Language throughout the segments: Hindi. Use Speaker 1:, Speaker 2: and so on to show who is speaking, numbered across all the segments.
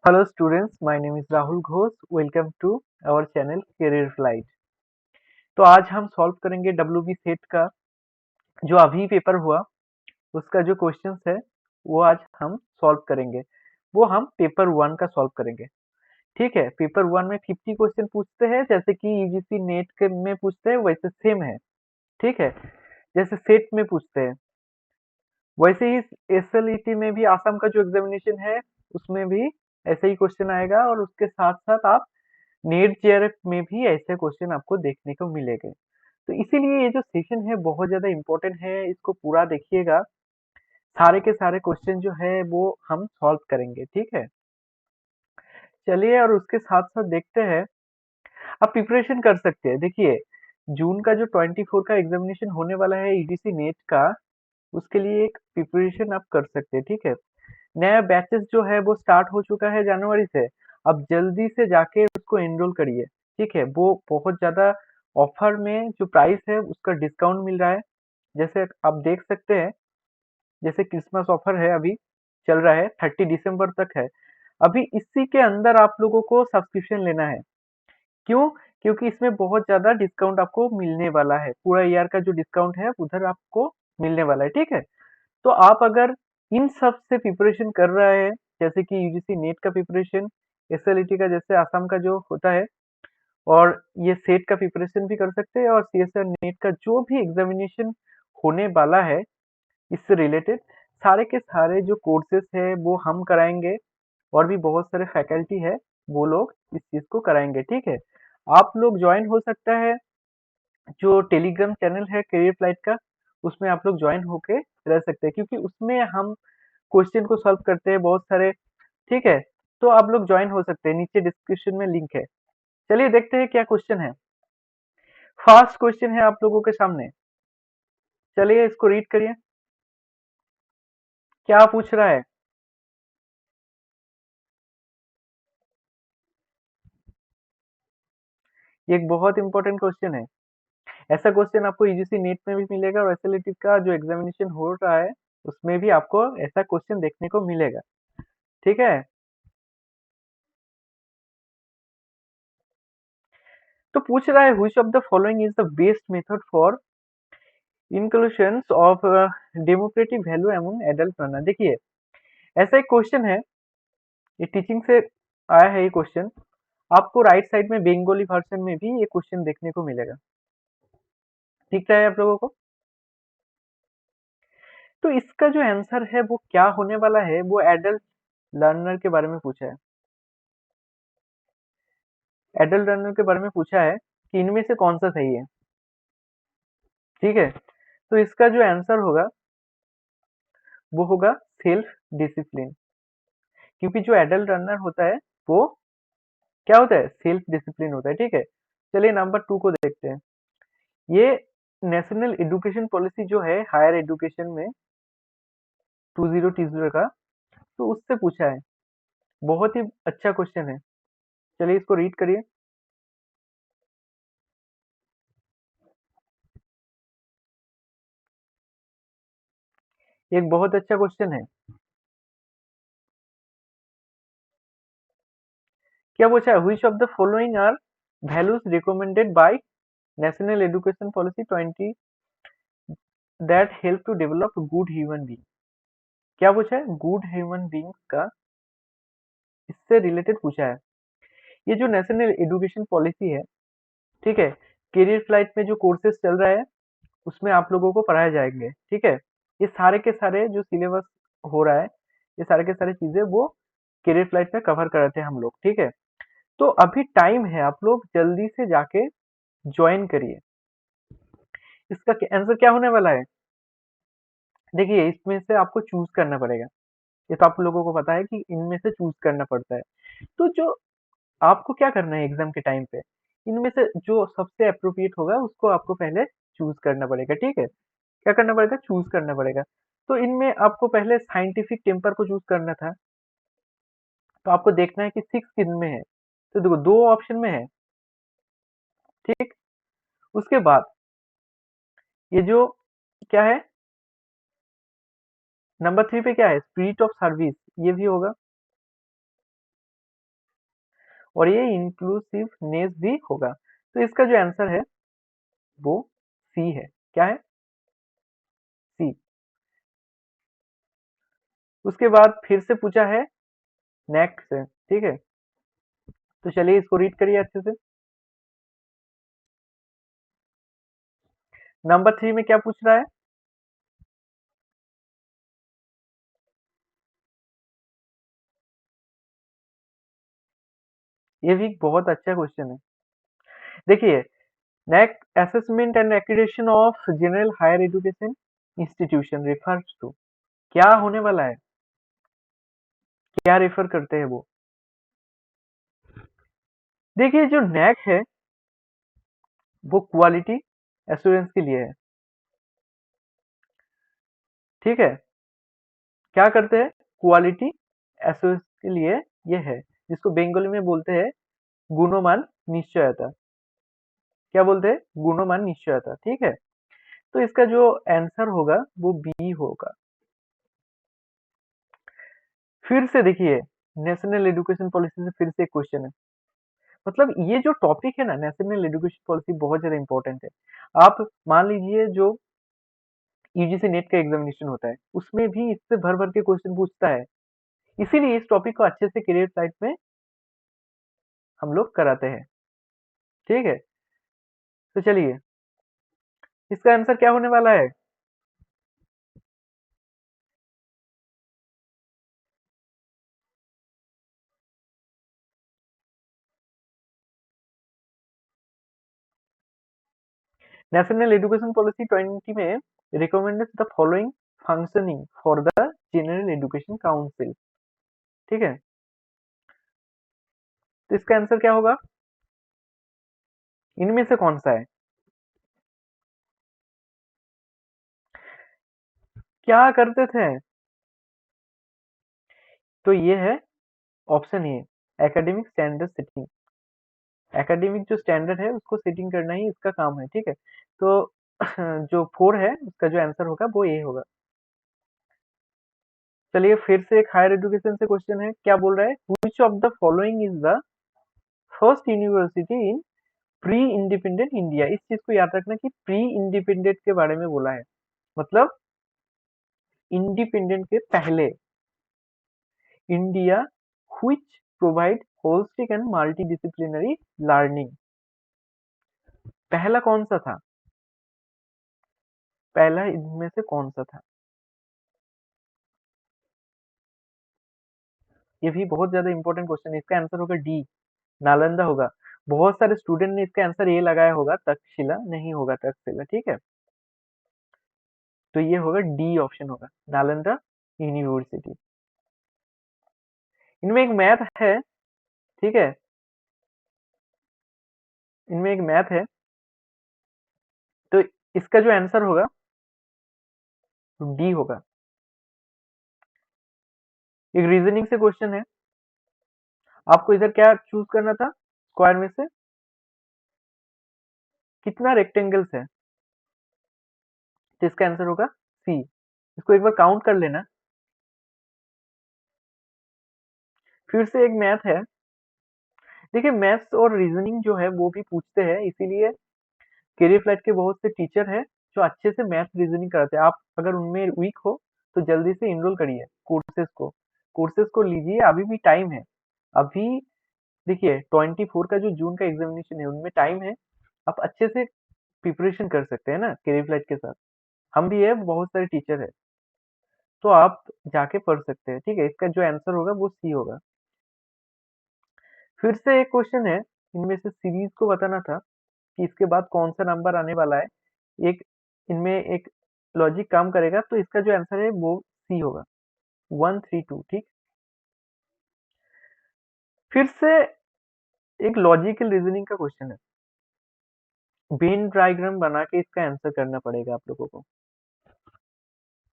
Speaker 1: Hello students, my name is Rahul Ghosh. Welcome to our channel Career Flight. तो आज हम सॉल्व करेंगे WB सेट का जो अभी पेपर हुआ उसका जो क्वेश्चंस है वो आज हम सॉल्व करेंगे। वो हम पेपर 1 का सॉल्व करेंगे। ठीक है, पेपर 1 में 50 क्वेश्चन पूछते हैं जैसे कि यूजीसी नेट के में पूछते हैं वैसे सेम है। ठीक है, जैसे सेट में पूछते हैं वैसे ही एसएलईटी में भी आसाम का जो एग्जामिनेशन है उसमें भी ऐसे ही क्वेश्चन आएगा और उसके साथ साथ आप नेट जेआरएफ में भी ऐसे क्वेश्चन आपको देखने को मिलेंगे। तो इसीलिए ये जो सेशन है बहुत ज़्यादा इम्पोर्टेंट है, इसको पूरा देखिएगा। सारे के सारे क्वेश्चन जो है वो हम सॉल्व करेंगे, ठीक है? चलिए और उसके साथ-साथ देखते हैं, आप प्रिपरेशन कर सकते हैं। देखिए, जून का जो 24 का एग्ज़ामिनेशन होने वाला है यूजीसी नेट का, उसके लिए एक प्रिपरेशन आप कर सकते हैं, ठीक है? नया बैचेस जो है वो स्टार्ट हो चुका है जनवरी से। अब जल्दी से जाके उसको एनरोल करिए, ठीक है? वो बहुत ज़्यादा ऑफर में जो प्राइस है उसका डिस्काउंट मिल रहा है। जैसे आप देख सकते हैं, जैसे क्रिसमस ऑफर है अभी चल रहा है 30 दिसंबर तक है। अभी इसी के अंदर आप लोगों को सब्सक्रिप्शन लेना है। क्यों? क्योंकि इसमें बहुत ज़्यादा डिस्काउंट आपको मिलने वाला है। पूरा ईयर का जो डिस्काउंट है उधर आपको मिलने वाला है, ठीक है? तो आप अगर इन सब से प्रिपरेशन कर रहे हैं, जैसे कि यूजीसी नेट का प्रिपरेशन, एसएलईटी का जैसे आसाम का जो होता है और ये सेट का प्रिपरेशन भी कर सकते हैं और सीएसआर नेट का जो भी एग्जामिनेशन होने वाला है इससे रिलेटेड सारे के सारे जो कोर्सेस है वो हम कराएंगे और भी बहुत सारे फैकल्टी है वो लोग इस चीज को कराएंगे, ठीक है? आप लोग ज्वाइन हो सकता है जो टेलीग्राम चैनल है करियर फ्लाइट का, उसमें आप लोग ज्वाइन होके रह सकते हैं क्योंकि उसमें हम क्वेश्चन को सॉल्व करते हैं बहुत सारे, ठीक है? तो आप लोग ज्वाइन हो सकते हैं, नीचे डिस्क्रिप्शन में लिंक है। चलिए देखते हैं क्या क्वेश्चन है। फर्स्ट क्वेश्चन है आप लोगों के सामने, चलिए इसको रीड करिए। क्या पूछ रहा है? ये एक बहुत इंपॉर्टेंट क्वेश्चन है। ऐसा क्वेश्चन आपको यूजीसी नेट में भी मिलेगा और एसएलईटी का जो एग्जामिनेशन हो रहा है उसमें भी आपको ऐसा क्वेश्चन देखने को मिलेगा, ठीक है? तो पूछ रहा है which of the following is the best method for inclusions of democratic value among adult learner. देखिए, ऐसा एक क्वेश्चन है, ये टीचिंग से आया है ये क्वेश्चन। आपको राइट साइड में बंगाली वर्जन में भी ये क्वेश्चन देखने को मिलेगा। दिख रहा है आप लोगों को? तो इसका जो आंसर है वो क्या होने वाला है, वो एडल्ट लर्नर के बारे में पूछा है। एडल्ट लर्नर के बारे में पूछा है कि इनमें से कौन सा सही है, ठीक है? तो इसका जो आंसर होगा वो होगा सेल्फ डिसिप्लिन, क्योंकि जो एडल्ट लर्नर होता है वो क्या होता है, सेल्फ डिसिप्लिन होता है, ठीक है? चलिए नंबर 2 को देखते हैं। ये नेशनल एजुकेशन पॉलिसी जो है हायर एजुकेशन में 2020 का, तो उससे पूछा है। बहुत ही अच्छा क्वेश्चन है। चलिए इसको रीड करिए। ये एक बहुत अच्छा क्वेश्चन है। क्या पूछा है? Which of the following are values recommended by national education policy 20 that help to develop good human being. क्या पूछा है? गुड ह्यूमन बीइंग का इससे रिलेटेड पूछा है। ये जो नेशनल एजुकेशन पॉलिसी है, ठीक है, करियर फ्लाइट में जो कोर्सेज चल रहा है उसमें आप लोगों को पढ़ाए जाएंगे, ठीक है? ये सारे के सारे जो सिलेबस हो रहा है, ये सारे के सारे चीजें वो करियर फ्लाइट में कवर कराते हैं हम लोग, ठीक है? तो अभी टाइम है, आप लोग जल्दी से जाके ज्वाइन करिए। इसका आंसर क्या होने वाला है? देखिए, इसमें से आपको चूज करना पड़ेगा। ये तो आप लोगों को पता है कि इनमें से चूज करना पड़ता है। तो जो आपको क्या करना है एग्जाम के टाइम पे, इनमें से जो सबसे अप्रोप्रिएट होगा उसको आपको पहले चूज करना पड़ेगा, ठीक है? क्या करना पड़ेगा? चूज करना पड़ेगा। तो इनमें आपको पहले साइंटिफिक टेम्पर को चूज करना था। तो आपको देखना है कि 6 किन में है। तो देखो 2 ऑप्शन में है, ठीक? उसके बाद ये जो क्या है, नंबर 3 पे क्या है? स्पिरिट ऑफ सर्विस, ये भी होगा। और ये इंक्लूसिवनेस भी होगा। तो इसका जो आंसर है वो सी है। क्या है? सी। उसके बाद फिर से पूछा है नेक से, ठीक है। तो चलिए इसको रीड करिए अच्छे से। नंबर 3 में क्या पूछ रहा है? ये भी बहुत अच्छा क्वेश्चन है। देखिए, NAAC assessment and accreditation of general higher education institution refers to, क्या होने वाला है? क्या रेफर करते हैं वो? देखिए, जो नैक है वो क्वालिटी एश्योरेंस के लिए है, ठीक है। क्या करते हैं? क्वालिटी एश्योरेंस के लिए ये है, जिसको बंगाली में बोलते हैं गुणमान निश्चयता। क्या बोलते हैं? गुणमान निश्चयता, ठीक है। तो इसका जो आंसर होगा वो बी होगा। फिर से देखिए, नेशनल एजुकेशन पॉलिसी से फिर से एक क्वेश्चन है। मतलब ये जो टॉपिक है ना, नेशनल एजुकेशन पॉलिसी बहुत ज्यादा इंपॉर्टेंट है। आप मान लीजिए जो यूजीसी नेट का एग्जामिनेशन होता है, उसमें भी इससे भर भर के क्वेश्चन पूछता है। इसीलिए इस टॉपिक को अच्छे से करियर साइट में हम लोग कराते हैं, ठीक है। तो चलिए, इसका आंसर क्या होने वाला है? नेशनल एजुकेशन पॉलिसी 20 में recommended the following functioning for the general education council, ठीक है। तो इसका आंसर क्या होगा? इनमें से कौन सा है? क्या करते थे? तो ये है option A, academic standard setting. Academic जो स्टैंडर्ड है उसको सेटिंग करना ही इसका काम है, ठीक है। तो जो 4 है उसका जो आंसर होगा वो ए होगा। चलिए फिर से एक हायर एजुकेशन से क्वेश्चन है। क्या बोल रहा है? Which of the following is the first university in pre independent India? इस चीज को याद रखना कि प्री इंडिपेंडेंट के बारे में बोला है, मतलब इंडिपेंडेंट के पहले। India which provide holistic and multidisciplinary learning, पहला कौन सा था? पहला इनमें से कौन सा था? ये भी बहुत ज्यादा इंपॉर्टेंट क्वेश्चन है। इसका आंसर होगा डी, नालंदा होगा। बहुत सारे स्टूडेंट ने इसका आंसर ये लगाया होगा, तक्षशिला नहीं होगा, तक्षशिला, ठीक है। तो ये होगा डी ऑप्शन होगा, नालंदा यूनिवर्सिटी। इनमें एक मैथ है, ठीक है। इनमें एक मैथ है, तो इसका जो आंसर होगा डी होगा। एक रीजनिंग से क्वेश्चन है। आपको इधर क्या चूज करना था स्क्वायर में से? कितना रेक्टेंगल्स है? तो इसका आंसर होगा सी। इसको एक बार काउंट कर लेना। फिर से एक मैथ है। देखिए, मैथ्स और रीजनिंग जो है वो भी पूछते हैं, इसीलिए करियर फ्लैट के बहुत से टीचर हैं जो अच्छे से मैथ रीजनिंग कराते हैं। आप अगर उनमें वीक हो तो जल्दी से इनरोल करिए कोर्सेज को लीजिए, अभी भी टाइम है। अभी देखिए, 24 का जो जून का एग्जामिनेशन है उनमें टाइम है। आप अच्छे से प्रिपरेशन कर सकते हैं ना करियर फ्लैट के साथ। हम भी है, बहुत सारे टीचर है, तो आप जाके पढ़ सकते हैं, ठीक है। इसका जो आंसर होगा वो सी होगा। फिर से एक क्वेश्चन है, इनमें से सीरीज को बताना था कि इसके बाद कौन सा नंबर आने वाला है। एक इनमें एक लॉजिक काम करेगा, तो इसका जो आंसर है वो सी होगा, 132, ठीक। फिर से एक लॉजिकल रीजनिंग का क्वेश्चन है। वेन डायग्राम बना के इसका आंसर करना पड़ेगा आप लोगों को,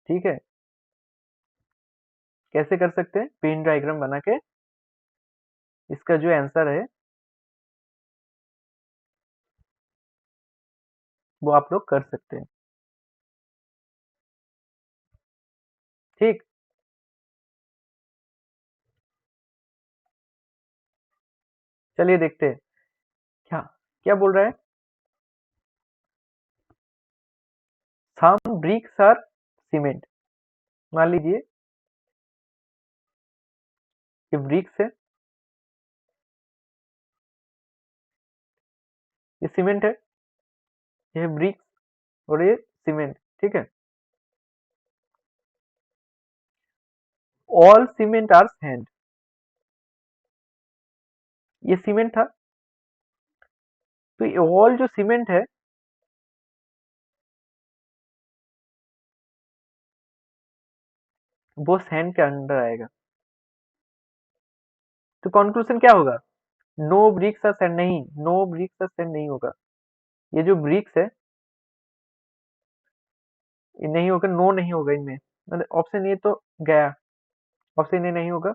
Speaker 1: ठीक है। कैसे कर सकते हैं? वेन डायग्राम बना के इसका जो आंसर है वो आप लोग कर सकते हैं, ठीक। चलिए देखते हैं क्या क्या बोल रहा है। सम ब्रिक्स आर सीमेंट। मान लीजिए ये ब्रिक्स है, ये सीमेंट है, ये ब्रिक्स और ये सीमेंट, ठीक है। All cement are sand. ये सीमेंट था, तो ये ऑल जो सीमेंट है वो सैंड के अंडर आएगा। तो कंक्लूजन क्या होगा? नो ब्रिक्स आर सैंड नहीं, नो ब्रिक्स आर सैंड नहीं होगा। ये जो ब्रिक्स है ये नहीं होगा, नो नहीं होगा इनमें, मतलब ऑप्शन ए तो गया, ऑप्शन ए नहीं होगा।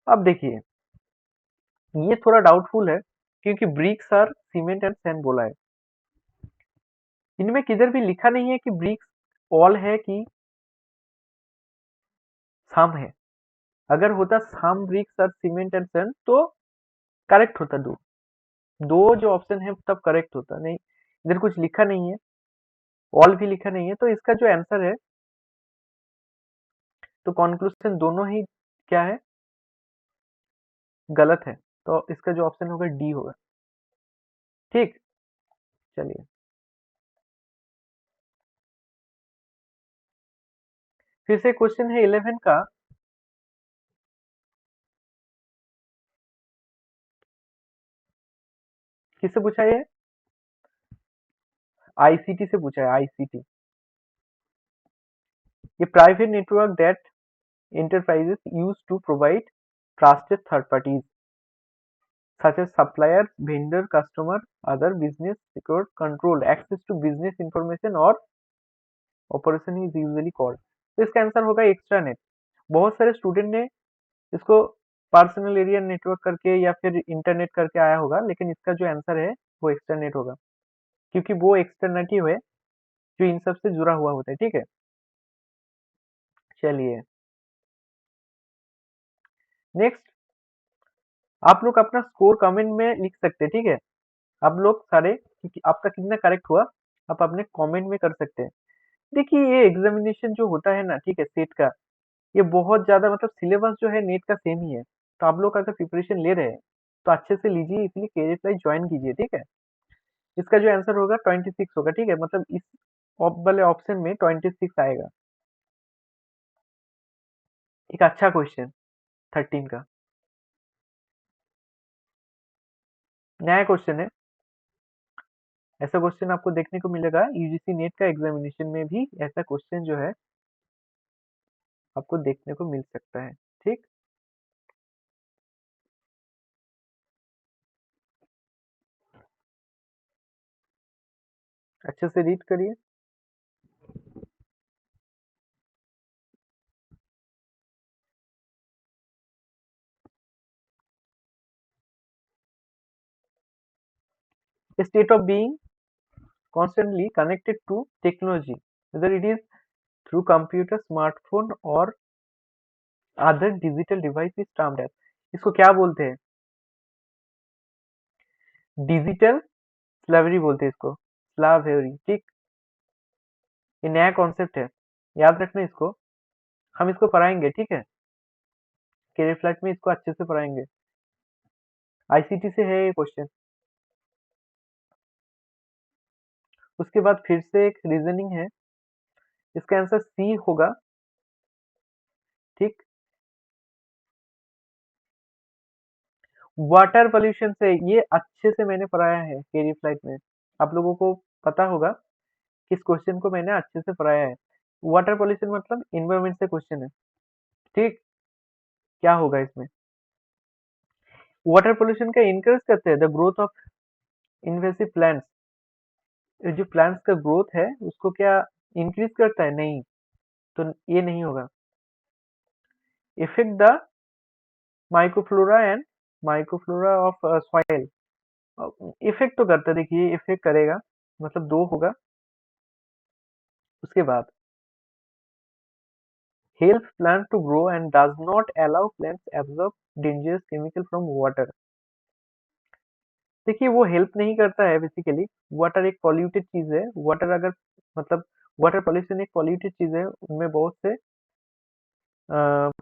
Speaker 1: अब देखिए ये थोड़ा डाउटफुल है क्योंकि bricks are cement and sand बोला है। इनमें किधर भी लिखा नहीं है कि ब्रिक्स ऑल है कि सम है। अगर होता some bricks are cement and sand तो करेक्ट होता, दो दो जो ऑप्शन है तब करेक्ट होता, नहीं इधर कुछ लिखा नहीं है, ऑल भी लिखा नहीं है, तो इसका जो आंसर है, तो कंक्लूजन दोनों ही क्या है, गलत है। तो इसका जो ऑप्शन होगा डी होगा। ठीक, चलिए फिर से क्वेश्चन है 11 का। किससे पूछा है? आईसीटी से पूछा है, आईसीटी। ये private network that enterprises use to provide trusted third parties such as suppliers, vendor, customer, other business secure control access to business information or operation is usually called। तो इसका आंसर होगा एक्स्ट्रानेट। बहुत सारे स्टूडेंट ने इसको पर्सनल एरिया नेटवर्क करके या फिर इंटरनेट करके आया होगा, लेकिन इसका जो आंसर है वो एक्स्ट्रानेट होगा, क्योंकि वो एक्सटर्नेटिव है जो इन सब से जुड़ा हुआ होता है, ठीक है। चलिए नेक्स्ट, आप लोग अपना स्कोर कमेंट में लिख सकते हैं, ठीक है। आप लोग सारे कि आपका कितना करेक्ट हुआ आप अपने कमेंट में कर सकते हैं। देखिए ये एग्जामिनेशन जो होता है ना, ठीक है, सेट का, ये बहुत ज्यादा मतलब सिलेबस जो है नेट का सेम ही है। तो आप लोग अगर प्रिपरेशन ले रहे हैं तो अच्छे से लीजिए, इसलिए कैरियर फ्लाई ज्वाइन कीजिए, ठीक है। इसका जो आंसर होगा 26 होगा, ठीक है, मतलब इस वाले ऑप्शन में 26 आएगा। एक अच्छा क्वेश्चन 13 का नया क्वेश्चन है। ऐसा क्वेश्चन आपको देखने को मिलेगा यूजीसी नेट का एग्जामिनेशन में भी, ऐसा क्वेश्चन जो है आपको देखने को मिल सकता है, ठीक। अच्छे से रीड करिए। State of being constantly connected to technology, whether it is through computer, smartphone or other digital device is termed as। इसको क्या बोलते हैं? डिजिटल स्लेवरी बोलते हैं इसको, स्लावेरी, ठीक। ये नया कॉन्सेप्ट है, याद रखना इसको। हम इसको पढ़ाएंगे, ठीक है, कैरियर फ्लैट में इसको अच्छे से पढ़ाएंगे। आईसीटी से है ये क्वेश्चन। उसके बाद फिर से एक रीजनिंग है, इसका आंसर सी होगा, ठीक। वाटर पोल्यूशन से, ये अच्छे से मैंने पढ़ाया है कैरियर फ्लाइट में, आप लोगों को पता होगा इस क्वेश्चन को मैंने अच्छे से पढ़ाया है। वाटर पोल्यूशन मतलब इन्वायरमेंट से क्वेश्चन है, ठीक। क्या होगा इसमें? वाटर पोल्यूशन का इनकरेज करते हैं the growth of invasive plants. जो प्लांट्स का ग्रोथ है उसको क्या इंक्रीज करता है? नहीं, तो ये नहीं होगा। Effect the microflora and microflora of soil. Effect तो करता है, देखिए इफेक्ट करेगा, मतलब दो होगा। उसके बाद helps plant to grow and does not allow plants absorb dangerous chemical from water. देखिए वो हेल्प नहीं करता है बेसिकली। वाटर एक पॉल्यूटेड चीज है। वाटर अगर मतलब वाटर पॉल्यूशन एक पॉल्यूटेड चीज है, उनमें बहुत से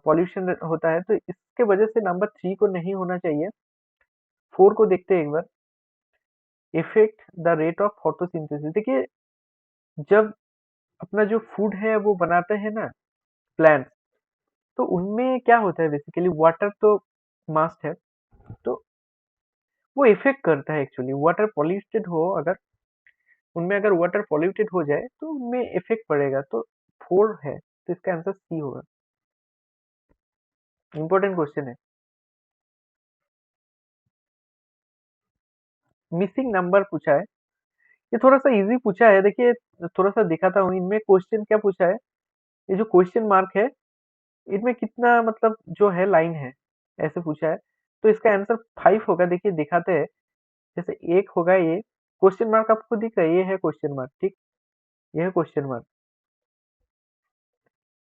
Speaker 1: पॉल्यूशन होता है, तो इसके वजह से नंबर 3 को नहीं होना चाहिए। 4 को देखते हैं एक बार। Effect the rate of photosynthesis. देखिए जब अपना जो फूड है वो बनाते हैं ना प्लांट, तो उनमें क्या होता है बेसिकली, वाटर तो मस्ट है, तो वो इफेक्ट करता है एक्चुअली। वाटर पॉल्यूटेड हो अगर, उनमें अगर वाटर पॉल्यूटेड हो जाए तो उनमें इफेक्ट पड़ेगा। तो 4 है, तो इसका आंसर सी होगा। इंपॉर्टेंट क्वेश्चन है। मिसिंग नंबर पूछा है, ये थोड़ा सा इजी पूछा है। देखिए थोड़ा सा दिखाता हूँ, इनमें क्वेश्चन क्या पूछा है। ये जो क्वेश्चन मार्क है, इनमें कितना मतलब जो है लाइन है, ऐसे पूछा है। तो इसका आंसर 5 होगा। देखिए दिखाते हैं, जैसे एक होगा ये क्वेश्चन मार्क, आपको दिख रहा है, ये है क्वेश्चन मार्क, ठीक। ये है क्वेश्चन मार्क,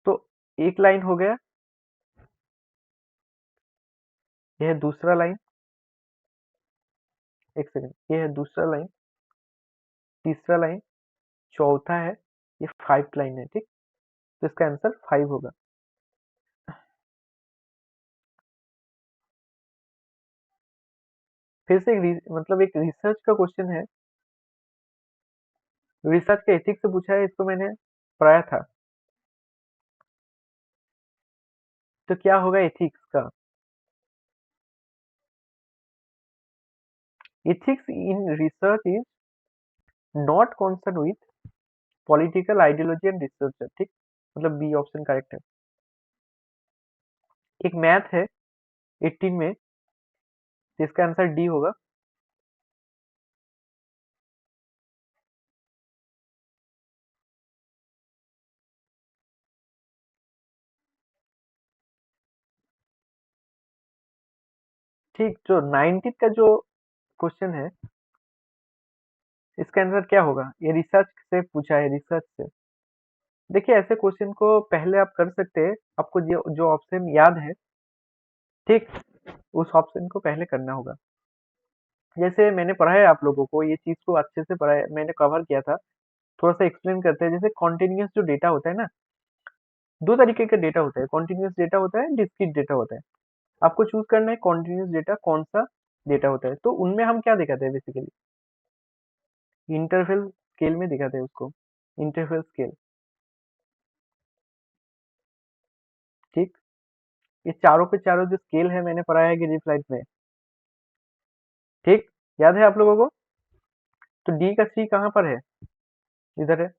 Speaker 1: तो एक लाइन हो गया। ये है दूसरा लाइन, एक सेकंड, ये है दूसरा लाइन, तीसरा लाइन, चौथा है, ये 5 लाइन है, ठीक। तो इसका आंसर 5 होगा। फिर से एक मतलब एक रिसर्च का क्वेश्चन है। रिसर्च का एथिक्स से पूछा है, इसको मैंने पढ़ाया था। तो क्या होगा एथिक्स का? Ethics in research is not concern with political ideology and research, ठीक। मतलब बी ऑप्शन करेक्ट है। एक मैथ है 18 में, जिसका आंसर डी होगा। ठीक, जो 19 का जो क्वेश्चन है, इसका आंसर क्या होगा? ये रिसर्च से पूछा है, रिसर्च से। देखिए ऐसे क्वेश्चन को पहले आप कर सकते हैं, आपको जो जो ऑप्शन याद है, ठीक, उस ऑप्शन को पहले करना होगा। जैसे मैंने पढ़ा है आप लोगों को, ये चीज को अच्छे से पढ़ा है, मैंने कवर किया था। थोड़ा सा एक्सप्लेन करते हैं। जैसे कॉन्टिन्यूस जो डेटा होता है ना, दो तरीके का डेटा होता है। कॉन्टिन्यूस डेटा होता है, डिस्क्रीट डेटा होता है। आपको चूज करना है कॉन्टिन्यूस डेटा कौन सा डेटा होता है। तो उनमें हम क्या दिखाते हैं बेसिकली, इंटरवल स्केल में दिखाते हैं उसको, इंटरवल स्केल, ठीक। ये चारों पे चारों जो स्केल है मैंने पढ़ाया है गिरी फ्लाइट में, ठीक, याद है आप लोगों को। तो डी का सी कहाँ पर है? इधर है।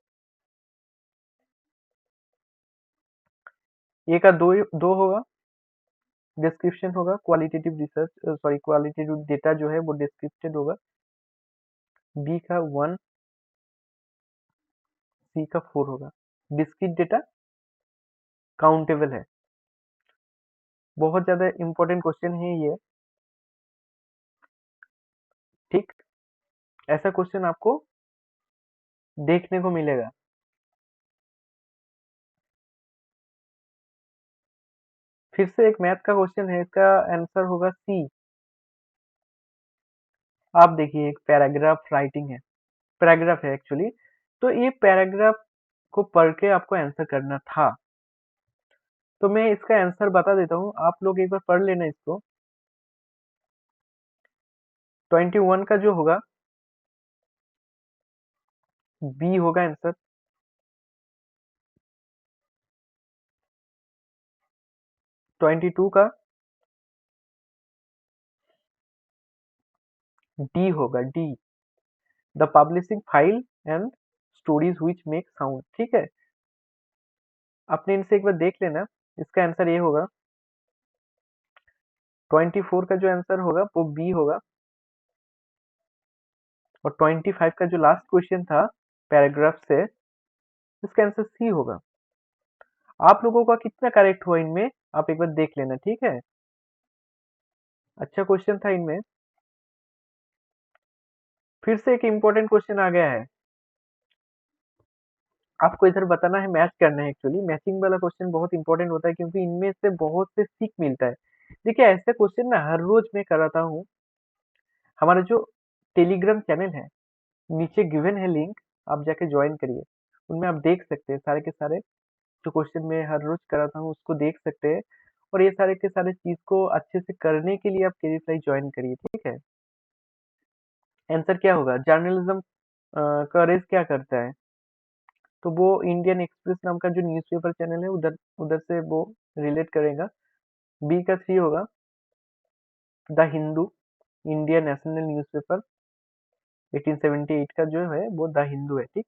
Speaker 1: ए का दो दो होगा, डिस्क्रिप्शन होगा, qualitative research, sorry qualitative data जो है वो डिस्क्रिप्टेड होगा। बी का 1, सी का 4 होगा। डिस्क्रीट डेटा काउंटेबल है। बहुत ज्यादा इंपॉर्टेंट क्वेश्चन है ये, ठीक। ऐसा क्वेश्चन आपको देखने को मिलेगा। फिर से एक मैथ का क्वेश्चन है, इसका आंसर होगा सी। आप देखिए एक पैराग्राफ राइटिंग है, पैराग्राफ है एक्चुअली। तो ये पैराग्राफ को पढ़ के आपको आंसर करना था। तो मैं इसका आंसर बता देता हूँ, आप लोग एक बार पढ़ लेना इसको। 21 का जो होगा, बी होगा आंसर। 22 का डी होगा, D, the publishing file and stories which make sound, ठीक है। आपने इनसे एक बार देख लेना, इसका आंसर ये होगा। 24 का जो आंसर होगा वो बी होगा। और 25 का जो लास्ट क्वेश्चन था पैराग्राफ से, इसका आंसर सी होगा। आप लोगों का कितना करेक्ट हुआ इनमें, आप एक बार देख लेना, ठीक है। अच्छा क्वेश्चन था इनमें। फिर से एक इम्पोर्टेंट क्वेश्चन आ गया है। आपको इधर बताना है, मैच करना है। एक्चुअली मैचिंग वाला क्वेश्चन बहुत इंपॉर्टेंट होता है क्योंकि इनमें से बहुत से सीख मिलता है। देखिए ऐसे क्वेश्चन ना हर रोज मैं कराता हूँ। हमारा जो टेलीग्राम चैनल है, नीचे गिवन है लिंक, आप जाके ज्वाइन करिए। उनमें आप देख सकते हैं सारे के सारे जो क्वेश्चन मैं हर रोज कराता हूँ उसको देख सकते हैं। और ये सारे के सारे चीज को अच्छे से करने के लिए आप केरी फ्लाई ज्वाइन करिए, ठीक है। आंसर क्या होगा? जर्नलिज्म करेज क्या करता है? तो वो इंडियन एक्सप्रेस नाम का जो न्यूज़पेपर चैनल है उधर उधर से वो रिलेट करेगा। बी का सी होगा the Hindu, India national newspaper. 1878 का जो है वो द हिंदू है, ठीक।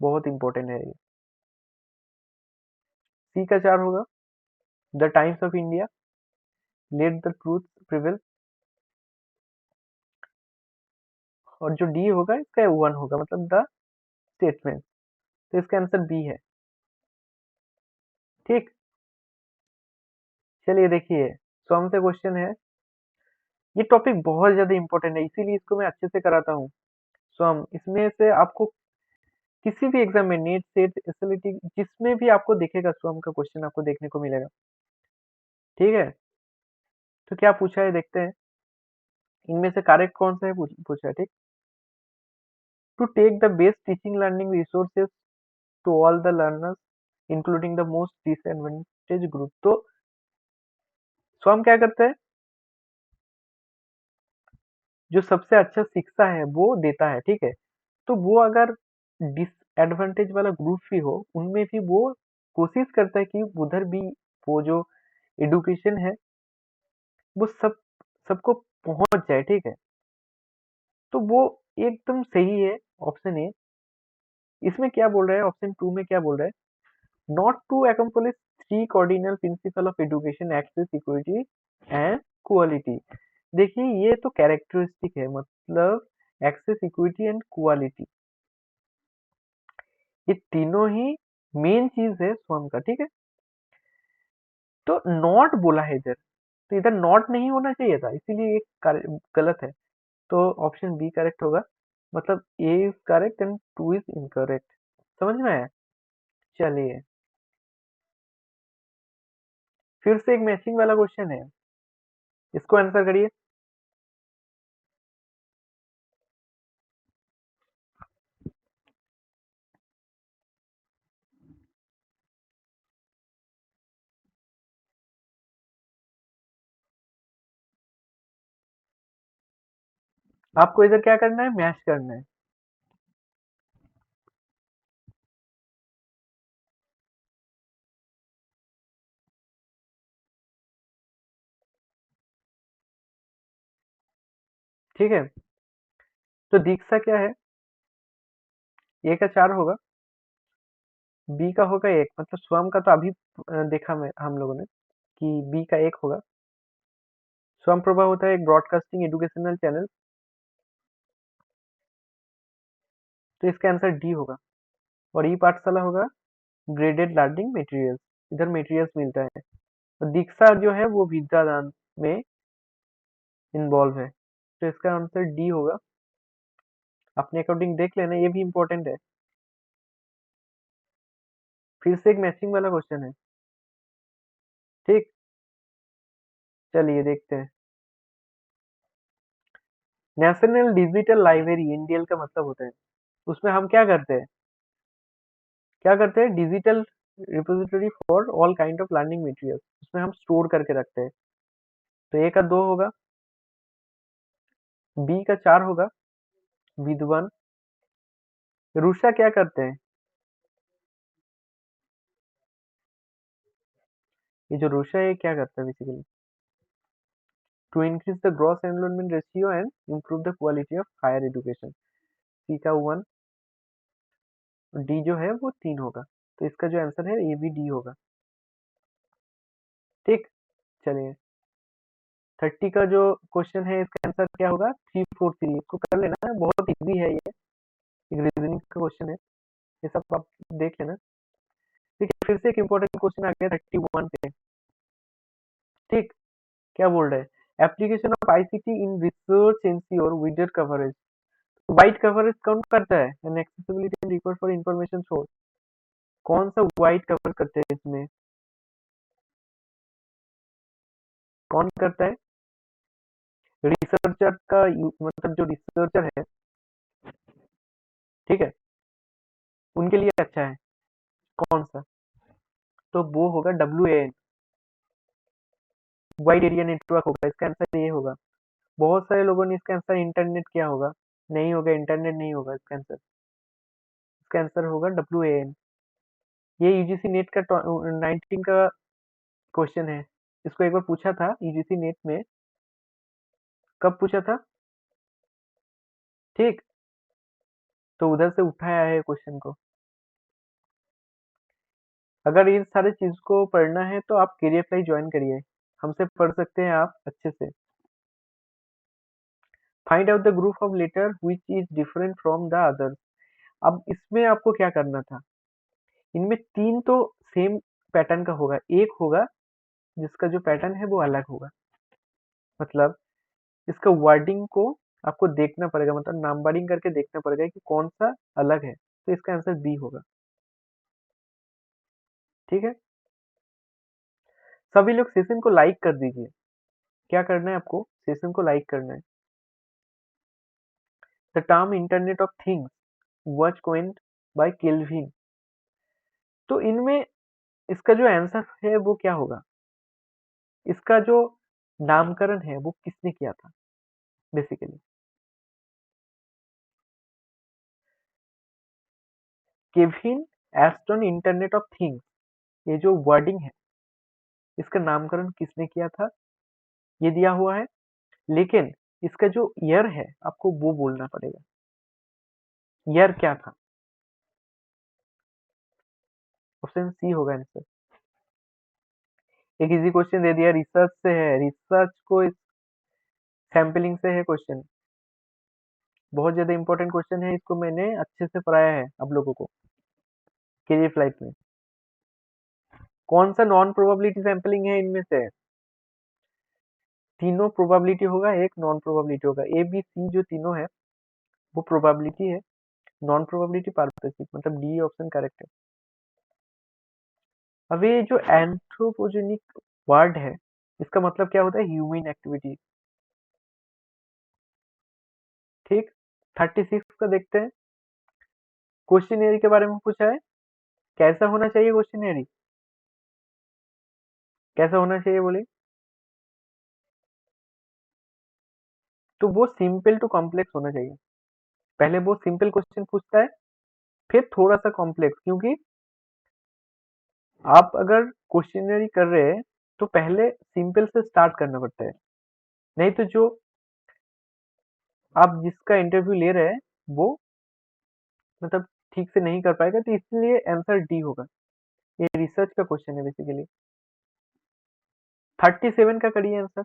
Speaker 1: बहुत इंपॉर्टेंट है ये। सी का चार होगा the times of India, let the truth prevail. और जो डी होगा इसका वन होगा, मतलब द स्टेटमेंट। तो इसका आंसर बी है, ठीक। चलिए देखिए, स्वयं से क्वेश्चन है। ये टॉपिक बहुत ज्यादा इंपॉर्टेंट है इसीलिए इसको मैं अच्छे से कराता हूँ। स्वयं इसमें से आपको किसी भी एग्जाम में, नेट सेट एसएलटी जिसमें भी आपको दिखेगा स्वयं का क्वेश्चन आपको देखने को मिलेगा, ठीक है। तो क्या पूछा है देखते हैं। इनमें से करेक्ट कौन सा है पूछा है, ठीक। To take the best teaching learning resources to all the learners including the most disadvantage group. तो स्वयं क्या करता है? जो सबसे अच्छा शिक्षा है वो देता है, ठीक है। तो वो अगर डिसएडवांटेज वाला ग्रुप भी हो उनमें भी वो कोशिश करता है कि उधर भी वो जो एडुकेशन है वो सबको पहुंच जाए, ठीक है। तो वो एकदम सही है ऑप्शन ए। इसमें क्या बोल रहा है, ऑप्शन टू में क्या बोल रहा है? Not to accomplish three cardinal principle of education, access, equity and quality. देखिए ये तो कैरेक्टरिस्टिक है, मतलब एक्सेस, इक्विटी एंड क्वालिटी, ये तीनों ही मेन चीज है स्वयं का, ठीक है। तो नॉट बोला है इधर, तो इधर नॉट नहीं होना चाहिए था, इसीलिए ये गलत है। तो ऑप्शन बी करेक्ट होगा, मतलब A is correct and two is incorrect. समझ में आया? चलिए फिर से एक मैचिंग वाला क्वेश्चन है, इसको आंसर करिए। आपको इधर क्या करना है? मैच करना है। ठीक है, तो दीक्षा क्या है? ए का चार होगा, बी का होगा एक, मतलब स्वयं का तो अभी देखा मैं हम लोगों ने कि बी का एक होगा। स्वयं प्रभा होता है एक ब्रॉडकास्टिंग एजुकेशनल चैनल, तो इसका आंसर डी होगा। और ई पाठशाला होगा ग्रेडेड लर्निंग मटेरियल्स, इधर मटेरियल्स मिलता है। तो दीक्षा जो है वो विद्यादान में इन्वॉल्व है, तो इसका आंसर डी होगा। अपने अकॉर्डिंग देख लेना, ये भी इंपॉर्टेंट है। फिर से एक मैचिंग वाला क्वेश्चन है, ठीक। चलिए देखते हैं। नेशनल डिजिटल लाइब्रेरी, एनडीएल का मतलब होता है, उसमें हम क्या करते हैं? Digital repository for all kind of learning material, उसमें हम स्टोर करके रखते हैं। तो ए का दो होगा, बी का चार होगा, विद्वान। रुषा क्या करते हैं? ये जो रुषा है ये क्या करता है basically? To increase the gross enrolment ratio and improve the quality of higher education. C का वन, डी जो है वो तीन होगा। तो इसका जो आंसर है ए बी डी होगा, ठीक। चलिए 30 का जो क्वेश्चन है इसका आंसर क्या होगा? 3 4 3, इसको कर लेना, बहुत इजी है ये, एक रीजनिंग का क्वेश्चन है, ये सब आप देख लेना। देखिए फिर से एक इम्पोर्टेंट क्वेश्चन आ गया 31 पे, ठीक। क्या बोल रहे हैं? Application of ICT in research ensure weeder coverage. Wide coverage count करता है and accessibility and required for information source. कौन सा वाइट कवर करते हैं इसमें? कौन करता है? रिसर्चर का मतलब जो रिसर्चर है, ठीक है, उनके लिए अच्छा है। कौन सा? तो वो होगा WAN, वाइड एरिया नेटवर्क होगा। इसका आंसर ये होगा। बहुत सारे लोगों ने इसका आंसर इंटरनेट किया होगा। नहीं होगा, इंटरनेट नहीं होगा इसका आंसर। इसका आंसर होगा WAN। ये यूजीसी नेट का 19 का क्वेश्चन है। इसको एक बार पूछा था यूजीसी नेट में। कब पूछा था? ठीक, तो उधर से उठाया है क्वेश्चन को। अगर इन सारे चीज को पढ़ना है तो आप कैरियर फ्लाई ज्वाइन करिए, हमसे पढ़ सकते हैं आप अच्छे से। Find out the group of letter which is different from the others. अब इसमें आपको क्या करना था? इनमें तीन तो सेम पैटर्न का होगा, एक होगा जिसका जो पैटर्न है वो अलग होगा। मतलब इसका वर्डिंग को आपको देखना पड़ेगा, मतलब नंबरिंग करके देखना पड़ेगा कि कौन सा अलग है। तो इसका आंसर बी होगा। ठीक है, सभी लोग सेशन को लाइक कर दीजिए। क्या करना है आपको? सेशन को लाइक करना है। The term internet of things was coined by Kelvin. तो इनमें इसका जो आंसर है वो क्या होगा? इसका जो नामकरण है वो किसने किया था basically? Kevin Aston internet of things, ये जो वर्डिंग है इसका नामकरण किसने किया था ये दिया हुआ है। लेकिन इसका जो ईयर है आपको वो बोलना पड़ेगा। ईयर क्या था? ऑप्शन सी होगा आंसर। एक इजी क्वेश्चन दे दिया, रिसर्च से है, रिसर्च को सैम्पलिंग से है क्वेश्चन। बहुत ज्यादा इंपॉर्टेंट क्वेश्चन है, इसको मैंने अच्छे से पढ़ाया है आप लोगों को केरियर फ्लाइट में। कौन सा नॉन प्रोबेबिलिटी सैम्पलिंग है इनमें से? तीनों प्रोबेबिलिटी होगा, एक नॉन प्रोबेबिलिटी होगा। ए बी सी जो तीनों है वो प्रोबेबिलिटी है, नॉन प्रोबेबिलिटी पारपेसिक, मतलब डी ऑप्शन करेक्ट है। अब ये जो एंथ्रोपोजेनिक वर्ड है इसका मतलब क्या होता है? Human activity. ठीक, 36 का देखते हैं। क्वेश्चनरी के बारे में पूछा है, कैसा होना चाहिए क्वेश्चनरी? कैसा होना चाहिए बोले? तो वो सिंपल टू कॉम्प्लेक्स होना चाहिए। पहले वो सिंपल क्वेश्चन पूछता है, फिर थोड़ा सा कॉम्प्लेक्स, क्योंकि आप अगर क्वेश्चनरी कर रहे हैं तो पहले सिंपल से स्टार्ट करना पड़ता है। नहीं तो जो आप जिसका इंटरव्यू ले रहे हैं वो मतलब ठीक से नहीं कर पाएगा, तो इसलिए आंसर डी होगा। ये रिसर्च का क्वेश्चन है बेसिकली। 37 का करिए आंसर।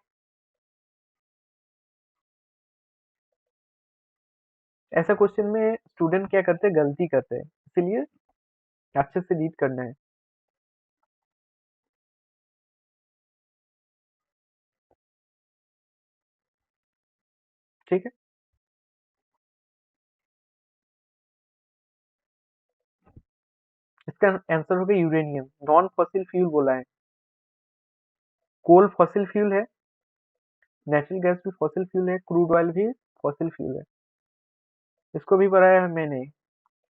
Speaker 1: ऐसा क्वेश्चन में स्टूडेंट क्या करते हैं? गलती करते हैं, इसीलिए अच्छे से रीड करना है। ठीक है, इसका आंसर होगा यूरेनियम। नॉन फॉसिल फ्यूल बोला है। कोल फॉसिल फ्यूल है, नेचुरल गैस भी फॉसिल फ्यूल है, क्रूड ऑयल भी फॉसिल फ्यूल है। इसको भी पढ़ाया है मैंने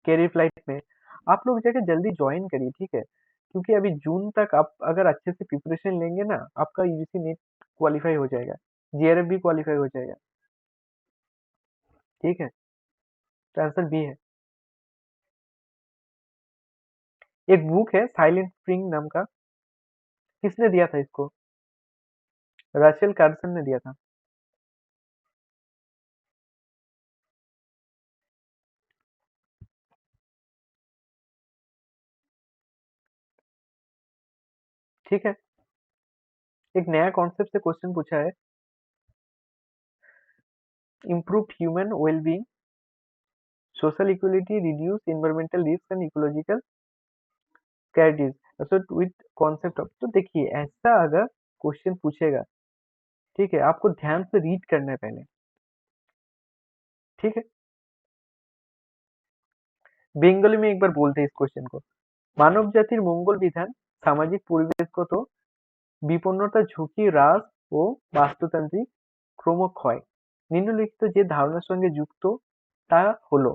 Speaker 1: कैरियर फ्लाइट में। आप लोग जाके जल्दी ज्वाइन करिए, ठीक है, क्योंकि अभी जून तक आप अगर अच्छे से प्रिपरेशन लेंगे ना, आपका यूजीसी नेट क्वालिफाई हो जाएगा, जीआरएफ भी क्वालिफाई हो जाएगा। ठीक है, तो आंसर बी है। एक बुक है साइलेंट स्प्रिंग नाम का, किसने दिया था इसको? राचेल कार्सन ने दिया था। ठीक है, एक नया कॉन्सेप्ट से क्वेश्चन पूछा है, improve human wellbeing, social equality, reduce environmental risk and ecological scarcities with concept of. तो देखिए, ऐसा अगर क्वेश्चन पूछेगा, ठीक है, आपको ध्यान से रीड करना है पहले। ठीक है, बंगाली में एक बार बोलते हैं इस क्वेश्चन को। মানব জাতির মঙ্গল বিধান, সামাজিক পরিবেশগত বিপন্নতা, ঝুঁকি হ্রাস ও বাস্তুতান্ত্রিক ক্রমক্ষয় নিম্নলিখিত যে ধারণার संगे যুক্ত তা হলো।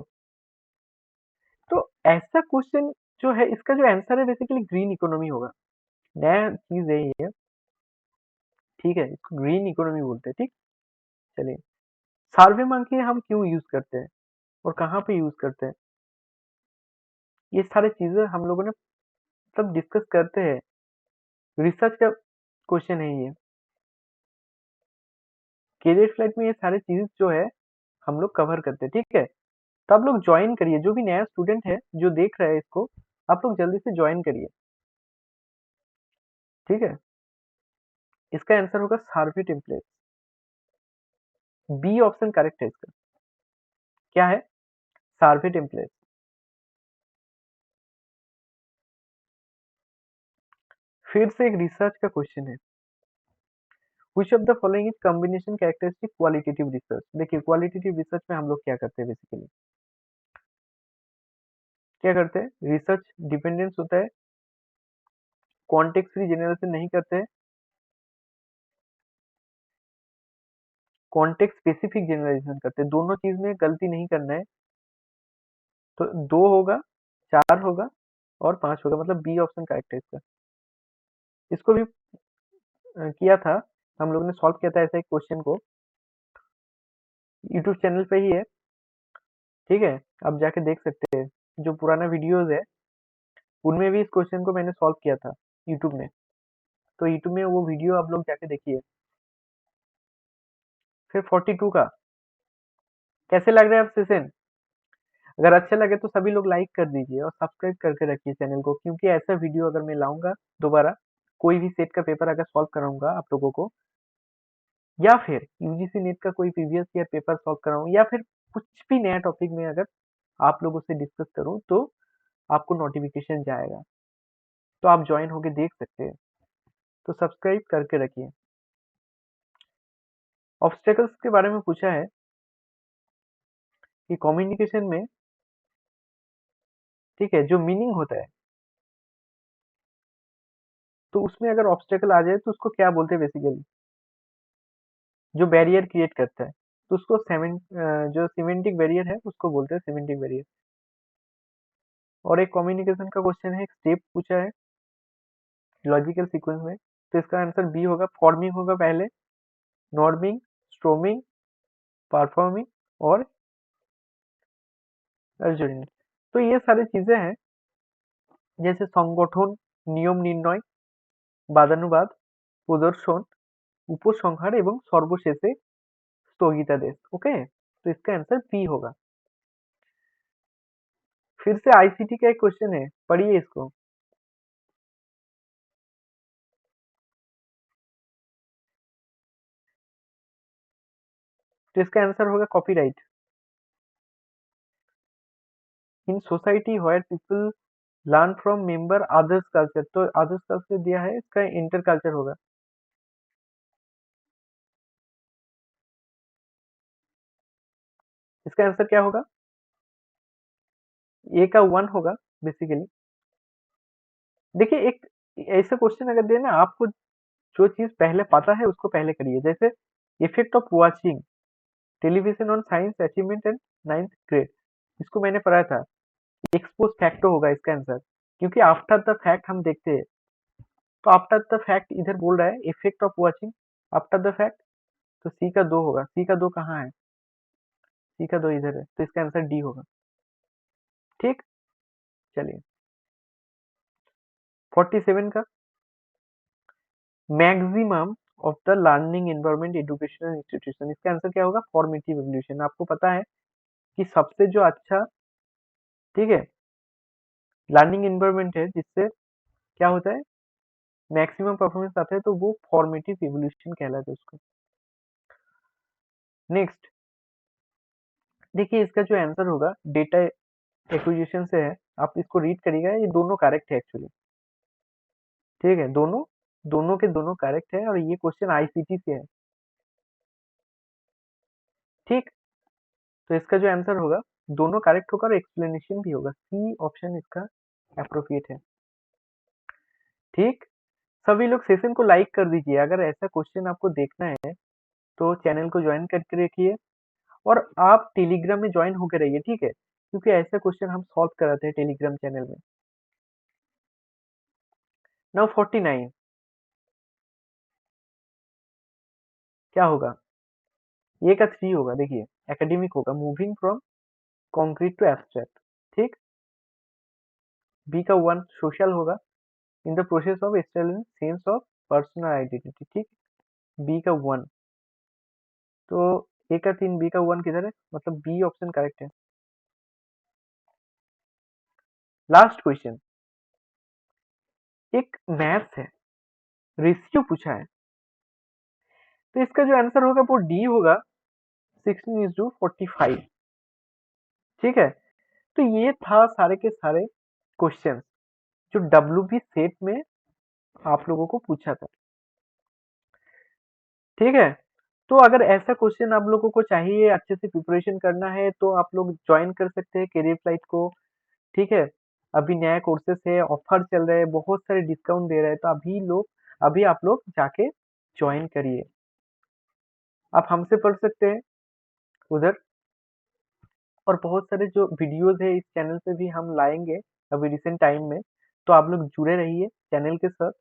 Speaker 1: तो ऐसा क्वेश्चन जो है इसका जो आंसर है बेसिकली ग्रीन इकोनॉमी होगा। नया चीज है ये, ठीक है, इसको ग्रीन इकोनॉमी बोलते हैं। ठीक, चलिए, सर्वे मंकी हम क्यों यूज करते हैं और कहाँ पे यूज करते हैं, ये सारी चीजें हम लोगों ने सब डिस्कस करते हैं। रिसर्च का क्वेश्चन है ये। कैरियर फ्लाइट में ये सारी चीज जो है हम लोग कवर करते हैं, ठीक है। तो आप लोग ज्वाइन करिए, जो भी नया स्टूडेंट है जो देख रहा है इसको, आप लोग जल्दी से ज्वाइन करिए, ठीक है। इसका आंसर होगा सर्वे टेम्पलेट। बी ऑप्शन करेक्ट है इसका। क्या है? सर्वे टेम्पलेट। फिर से एक रिसर्च का क्वेश्चन है। Which of the following is combination characteristic qualitative research. देखिए, क्वालिटेटिव रिसर्च में हम लोग क्या करते हैं, बेसिकली क्या करते हैं, रिसर्च डिपेंडेंस होता है, कॉन्टेक्स्ट फ्री जनरेशन नहीं करते हैं, कॉन्टेक्स्ट स्पेसिफिक जनरलाइजेशन करते हैं। दोनों चीज में गलती नहीं करना है। तो 2 होगा, 4 होगा और 5 होगा, मतलब बी ऑप्शन करेक्ट है इसका। इसको भी किया था, हम लोगों ने सॉल्व किया था ऐसा एक क्वेश्चन को, यूट्यूब चैनल पे ही है, ठीक है। आप जाके देख सकते हैं, जो पुराना वीडियोस है उनमें भी इस क्वेश्चन को मैंने सॉल्व किया था यूट्यूब में। तो यूट्यूब में वो वीडियो आप लोग जाके देखिए। फिर 42 का कैसे लग रहा है अब सेशन? अगर अच्छा लगे तो सभी लोग लाइक कर दीजिए और सब्सक्राइब करके रखिए चैनल को, क्योंकि ऐसा वीडियो अगर मैं लाऊंगा दोबारा, कोई भी सेट का पेपर अगर सॉल्व कराऊंगा आप लोगों को, या फिर यूजीसी नेट का कोई प्रीवियस ईयर पेपर सॉल्व कराऊं, या फिर कुछ भी नया टॉपिक में अगर आप लोगों से डिस्कस करूं, तो आपको नोटिफिकेशन जाएगा, तो आप ज्वाइन होके देख सकते हैं। तो सब्सक्राइब करके रखिए। ऑब्स्टेकल्स के बारे में पूछा है कि कम्युनिकेशन में, ठीक है, जो मीनिंग होता है, तो उसमें अगर ऑब्स्टेकल आ जाए तो उसको क्या बोलते हैं बेसिकली, जो बैरियर क्रिएट करता है, तो उसको जो सिमेंटिक बैरियर है उसको बोलते हैं सिमेंटिक बैरियर। और एक कम्युनिकेशन का क्वेश्चन है, एक स्टेप पूछा है लॉजिकल सीक्वेंस में, तो इसका आंसर बी होगा। फॉर्मिंग होगा पहले, नॉर्मिंग, स्ट्रोमिंग, परफॉर्मिंग और अर्जुनिंग। तो ये सारी चीजें हैं, जैसे संगठन, নিয়ম নির্ণয়, বাদানুবাদ, প্রদর্শন, উপসংহার এবং সর্বশেষে স্থগিতাদেश। ओके, तो इसका आंसर बी होगा। फिर से आईसीटी का एक क्वेश्चन है, पढ़िए इसको। तो इसका आंसर होगा copyright. In society where people learn from member others culture, तो अदर्स कल्चर दिया है, इसका इंटर कल्चर होगा। इसका आंसर क्या होगा? ए का 1 होगा बेसिकली। देखिए, एक ऐसा क्वेश्चन अगर दे ना आपको, जो चीज पहले पता है उसको पहले करिए। जैसे effect of watching television on science achievement and 9th grade, इसको मैंने पढ़ा था। एक्सपोज फैक्टो होगा इसका आंसर, क्योंकि आफ्टर द फैक्ट हम देखते हैं। तो आफ्टर द फैक्ट इधर बोल रहा है, effect of watching after the fact, तो सी का 2 होगा। सी का 2 कहाँ है? सी का 2 इधर है, तो इसका आंसर डी होगा। ठीक, चलिए। 47 का, maximum of the learning environment educational institution, इसका आंसर क्या होगा? Formative evolution. आपको पता है कि सबसे जो अच्छा, ठीक है, लर्निंग एनवायरनमेंट है जिससे क्या होता है, मैक्सिमम परफॉर्मेंस आता है, तो वो फॉर्मेटिव एवोल्यूशन कहलाता है उसको। नेक्स्ट, देखिए इसका जो आंसर होगा डेटा एक्विजिशन से है। आप इसको रीड करिएगा, ये दोनों करेक्ट है एक्चुअली, ठीक है, दोनों दोनों के दोनों करेक्ट है, और ये क्वेश्चन आईसीटी से है। ठीक, तो इसका जो आंसर होगा दोनों करेक्ट होगा और एक्सप्लेनेशन भी होगा। सी ऑप्शन इसका अप्रोप्रिएट है। ठीक। सभी लोग सेशन को लाइक कर दीजिए। अगर ऐसा क्वेश्चन आपको देखना है तो चैनल को ज्वाइन करके रखिए और आप टेलीग्राम में ज्वाइन होकर रहिए, ठीक है, क्योंकि ऐसा क्वेश्चन हम सॉल्व कराते हैं टेलीग्राम चैनल में। नाउ 49 क्या होगा? ए का 3 होगा, देखिए एकेडमिक होगा, moving from concrete to abstract, ठीक। बी का 1 सोशल होगा, in the process of establishing sense of personal identity, ठीक। बी का 1, तो ए का 3 बी का 1 किधर है? मतलब बी ऑप्शन करेक्ट है। लास्ट क्वेश्चन, एक मैथ्स है, रेशियो पूछा है, तो इसका जो आंसर होगा वो डी होगा, 16:45, ठीक है। तो ये था सारे के सारे क्वेश्चन जो डब्ल्यूबी सेट में आप लोगों को पूछा था, ठीक है। तो अगर ऐसा क्वेश्चन आप लोगों को चाहिए, अच्छे से प्रिपरेशन करना है, तो आप लोग ज्वाइन कर सकते हैं कैरियर फ्लाइट को, ठीक है। अभी नया कोर्सेस है, ऑफर चल रहे हैं, बहुत सारे डिस्काउंट दे रहे हैं, तो अभी आप लोग जाके ज्वाइन करिए। आप हमसे पढ़ सकते हैं उधर, और बहुत सारे जो वीडियोस है इस चैनल पे भी हम लाएंगे अभी रिसेंट टाइम में, तो आप लोग जुड़े रहिए चैनल के साथ,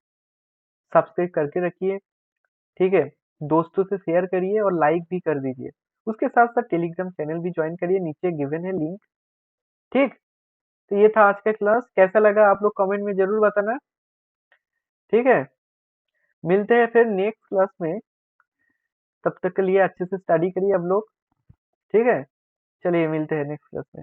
Speaker 1: सब्सक्राइब करके रखिए, ठीक है। दोस्तों से शेयर करिए और लाइक भी कर दीजिए। उसके साथ साथ टेलीग्राम चैनल भी ज्वाइन करिए, नीचे गिवन है लिंक, ठीक। तो ये था आज का क्लास, कैसा लगा आप लोग कमेंट में जरूर बताना, ठीक है। मिलते हैं फिर नेक्स्ट क्लास में, तब तक के लिए अच्छे से स्टडी करिए आप लोग, ठीक है। चलिए मिलते हैं नेक्स्ट क्लास में।